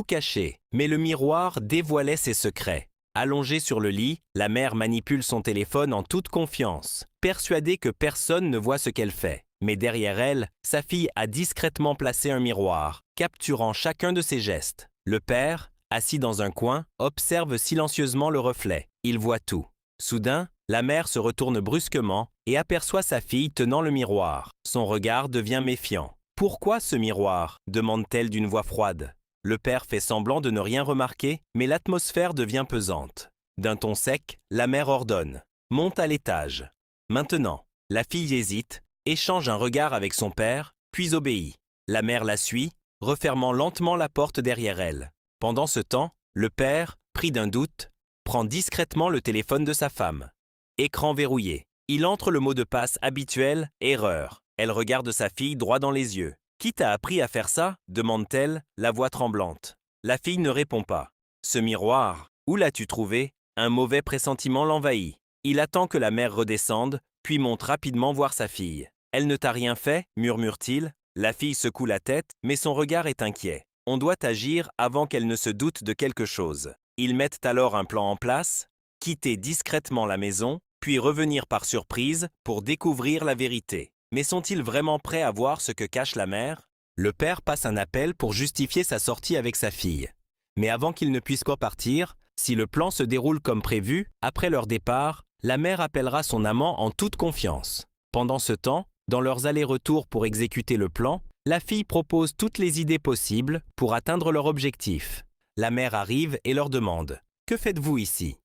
caché, mais le miroir dévoilait ses secrets. Allongée sur le lit, la mère manipule son téléphone en toute confiance, persuadée que personne ne voit ce qu'elle fait. Mais derrière elle, sa fille a discrètement placé un miroir, capturant chacun de ses gestes. Le père, assis dans un coin, observe silencieusement le reflet. Il voit tout. Soudain, la mère se retourne brusquement et aperçoit sa fille tenant le miroir. Son regard devient méfiant. « Pourquoi ce miroir ?» demande-t-elle d'une voix froide. Le père fait semblant de ne rien remarquer, mais l'atmosphère devient pesante. D'un ton sec, la mère ordonne « Monte à l'étage ». Maintenant, la fille hésite, échange un regard avec son père, puis obéit. La mère la suit, refermant lentement la porte derrière elle. Pendant ce temps, le père, pris d'un doute, prend discrètement le téléphone de sa femme. Écran verrouillé. Il entre le mot de passe habituel « Erreur ». Elle regarde sa fille droit dans les yeux. « Qui t'a appris à faire ça ?» demande-t-elle, la voix tremblante. La fille ne répond pas. Ce miroir, où l'as-tu trouvé? Un mauvais pressentiment l'envahit. Il attend que la mère redescende, puis monte rapidement voir sa fille. « Elle ne t'a rien fait ?» murmure-t-il. La fille secoue la tête, mais son regard est inquiet. On doit agir avant qu'elle ne se doute de quelque chose. Ils mettent alors un plan en place, quitter discrètement la maison, puis revenir par surprise pour découvrir la vérité. Mais sont-ils vraiment prêts à voir ce que cache la mère? Le père passe un appel pour justifier sa sortie avec sa fille. Mais avant qu'il ne puisse repartir, si le plan se déroule comme prévu, après leur départ, la mère appellera son amant en toute confiance. Pendant ce temps, dans leurs allers-retours pour exécuter le plan, la fille propose toutes les idées possibles pour atteindre leur objectif. La mère arrive et leur demande « Que faites-vous ici ?»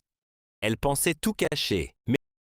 Elle pensait tout cacher, mais